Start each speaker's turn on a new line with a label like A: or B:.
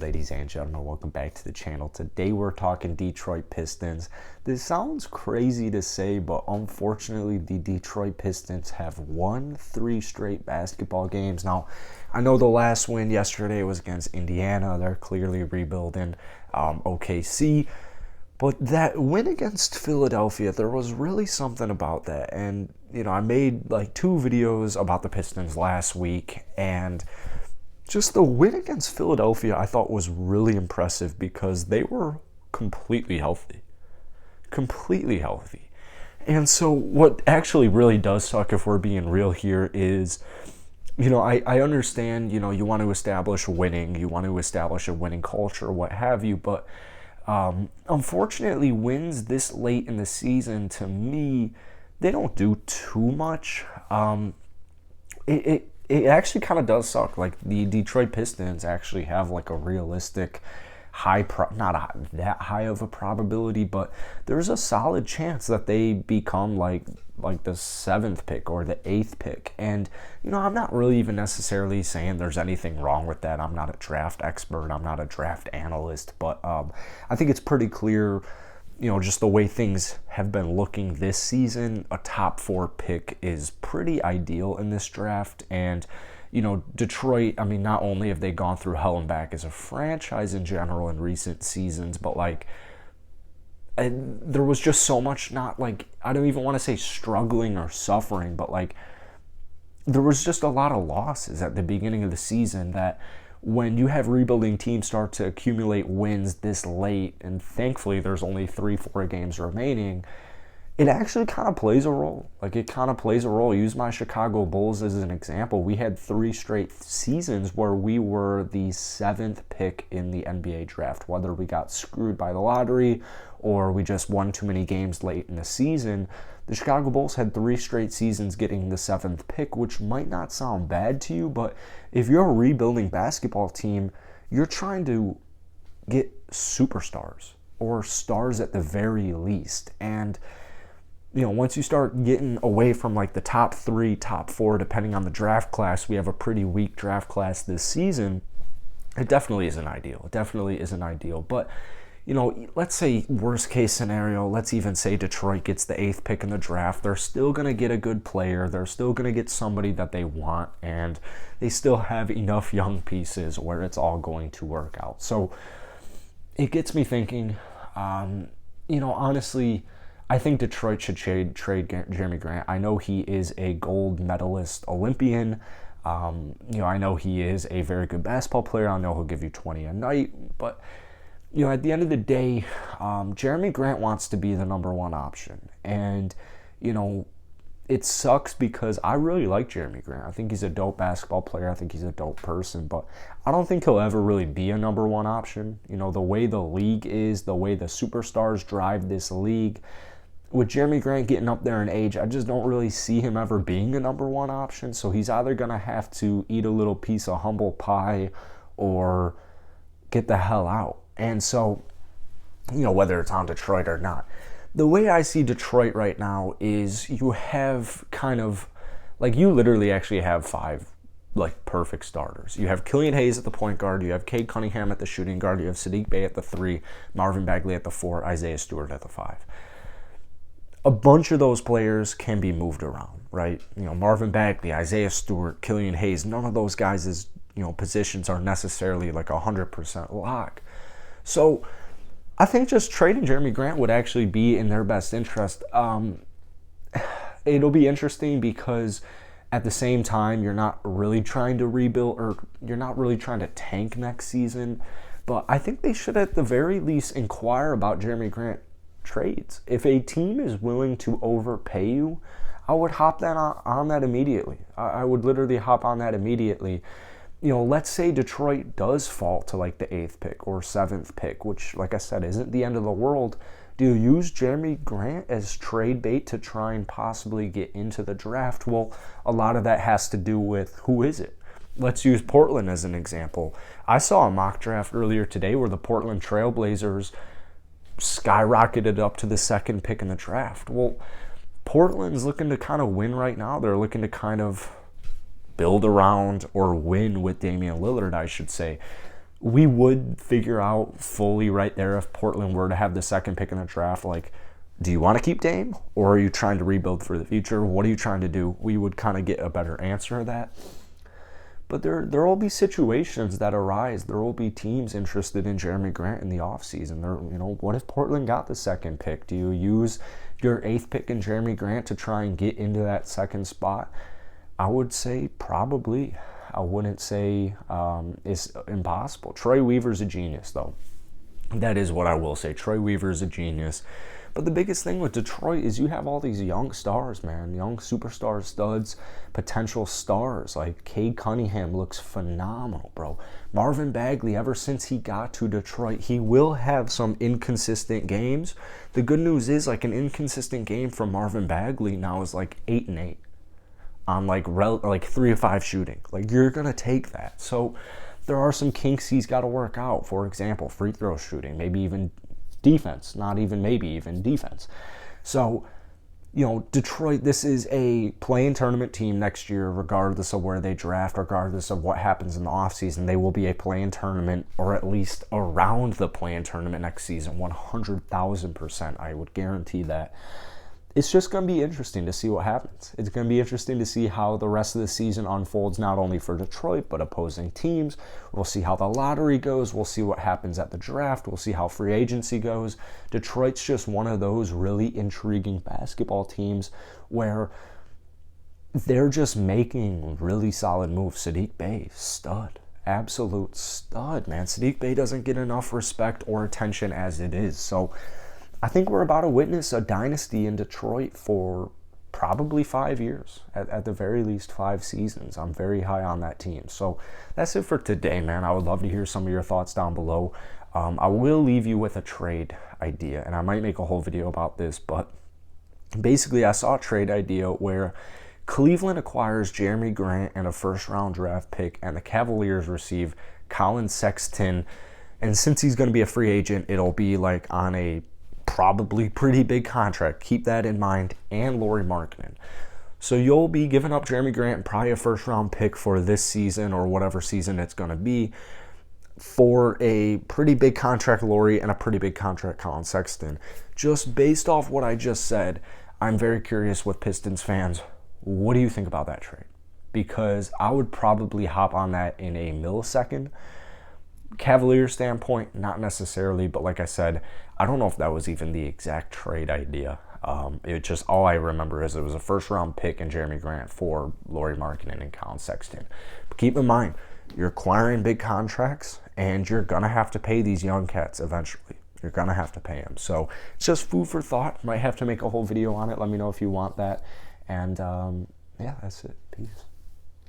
A: ladies and gentlemen, welcome back to the channel. Today we're talking Detroit Pistons. This sounds crazy to say, but unfortunately the Detroit Pistons have won 3 straight basketball games. Now, I know the last win yesterday was against Indiana. They're clearly rebuilding OKC. But that win against Philadelphia, there was really something about that. And, I made like 2 videos about the Pistons last week, and just the win against Philadelphia I thought was really impressive because they were completely healthy. Completely healthy. And so what actually really does suck, if we're being real here, is, I understand, you want to establish winning, you want to establish a winning culture, what have you, but unfortunately wins this late in the season, to me, they don't do too much. It actually kind of does suck. Like, the Detroit Pistons actually have like a realistic not that high of a probability, but there's a solid chance that they become like the 7th pick or the 8th pick. And I'm not really even necessarily saying there's anything wrong with that. I'm not a draft expert, I'm not a draft analyst, but I think it's pretty clear, just the way things have been looking this season, a top 4 pick is pretty ideal in this draft. And, Detroit, not only have they gone through hell and back as a franchise in general in recent seasons, but and there was just so much, not like, I don't even want to say struggling or suffering, but there was just a lot of losses at the beginning of the season that, when you have rebuilding teams start to accumulate wins this late, and thankfully there's only 3-4 games remaining, it actually kind of plays a role. Use my Chicago Bulls as an example. We had 3 straight seasons where we were the 7th pick in the NBA draft, whether we got screwed by the lottery or we just won too many games late in the season. The Chicago Bulls had 3 straight seasons getting the 7th pick, which might not sound bad to you, but if you're a rebuilding basketball team, you're trying to get superstars or stars at the very least. And, once you start getting away from like the top 3, top 4, depending on the draft class, we have a pretty weak draft class this season, it definitely isn't ideal. But, let's say worst case scenario, let's even say Detroit gets the 8th pick in the draft. They're still going to get a good player. They're still going to get somebody that they want, and they still have enough young pieces where it's all going to work out. So it gets me thinking, honestly, I think Detroit should trade Jeremy Grant. I know he is a gold medalist Olympian. I know he is a very good basketball player. I know he'll give you 20 a night, but at the end of the day, Jeremy Grant wants to be the number 1 option. And, it sucks because I really like Jeremy Grant. I think he's a dope basketball player. I think he's a dope person, but I don't think he'll ever really be a number 1 option. The way the league is, the way the superstars drive this league, with Jeremy Grant getting up there in age, I just don't really see him ever being a number 1 option. So he's either going to have to eat a little piece of humble pie or get the hell out. And so, whether it's on Detroit or not, the way I see Detroit right now is you have kind of, you literally actually have 5 perfect starters. You have Killian Hayes at the point guard, you have Cade Cunningham at the shooting guard, you have Sadiq Bey at the 3, Marvin Bagley at the 4, Isaiah Stewart at the 5. A bunch of those players can be moved around, right? Marvin Bagley, Isaiah Stewart, Killian Hayes, none of those guys' positions are necessarily 100% lock. So I think just trading Jeremy Grant would actually be in their best interest. It'll be interesting because at the same time, you're not really trying to rebuild, or you're not really trying to tank next season. But I think they should at the very least inquire about Jeremy Grant trades. If a team is willing to overpay you, I would hop on that immediately. I would literally hop on that immediately. Let's say Detroit does fall to the 8th pick or 7th pick, which, like I said, isn't the end of the world. Do you use Jeremy Grant as trade bait to try and possibly get into the draft? Well, a lot of that has to do with who is it. Let's use Portland as an example. I saw a mock draft earlier today where the Portland Trailblazers skyrocketed up to the 2nd pick in the draft. Well, Portland's looking to kind of win right now. They're looking to kind of build around or win with Damian Lillard, I should say. we would figure out fully right there if Portland were to have the second pick in the draft, like, do you want to keep Dame or are you trying to rebuild for the future? What are you trying to do? We would kind of get a better answer to that. But there will be situations that arise. There will be teams interested in Jeremy Grant in the offseason. What if Portland got the second pick? Do you use your 8th pick in Jeremy Grant to try and get into that second spot? I would say probably. I wouldn't say it's impossible. Troy Weaver's a genius, though. That is what I will say. Troy Weaver's a genius. But the biggest thing with Detroit is you have all these young stars, man. Young superstar studs, potential stars. Like Cade Cunningham looks phenomenal, bro. Marvin Bagley, ever since he got to Detroit, he will have some inconsistent games. The good news is, like, an inconsistent game from Marvin Bagley now is like 8-8 on like 3 of 5 shooting. Like, you're going to take that. So there are some kinks he's got to work out. For example, free throw shooting, maybe even defense, not even maybe even defense. So, Detroit, this is a play-in tournament team next year, regardless of where they draft, regardless of what happens in the offseason. They will be a play-in tournament, or at least around the play-in tournament next season, 100,000%. I would guarantee that. It's just going to be interesting to see what happens. It's going to be interesting to see how the rest of the season unfolds, not only for Detroit, but opposing teams. We'll see how the lottery goes. We'll see what happens at the draft. We'll see how free agency goes. Detroit's just one of those really intriguing basketball teams where they're just making really solid moves. Saddiq Bey, stud. Absolute stud, man. Saddiq Bey doesn't get enough respect or attention as it is. So I think we're about to witness a dynasty in Detroit for probably 5 years, at the very least 5 seasons. I'm very high on that team. So that's it for today, man. I would love to hear some of your thoughts down below. I will leave you with a trade idea, and I might make a whole video about this, but basically I saw a trade idea where Cleveland acquires Jeremy Grant and a first-round draft pick, and the Cavaliers receive Colin Sexton. And since he's going to be a free agent, it'll be like on a probably pretty big contract. Keep that in mind. And Lauri Markkanen. So you'll be giving up Jeremy Grant and probably a first-round pick for this season or whatever season it's going to be for a pretty big contract Lauri and a pretty big contract Colin Sexton. Just based off what I just said, I'm very curious with Pistons fans. What do you think about that trade? Because I would probably hop on that in a millisecond. Cavaliers standpoint, not necessarily, but like I said, I don't know if that was even the exact trade idea. It just, all I remember is it was a first-round pick and Jeremy Grant for Lauri Markkanen and Colin Sexton. But keep in mind, you're acquiring big contracts, and you're going to have to pay these young cats eventually. You're going to have to pay them. So it's just food for thought. Might have to make a whole video on it. Let me know if you want that. And yeah, that's it. Peace.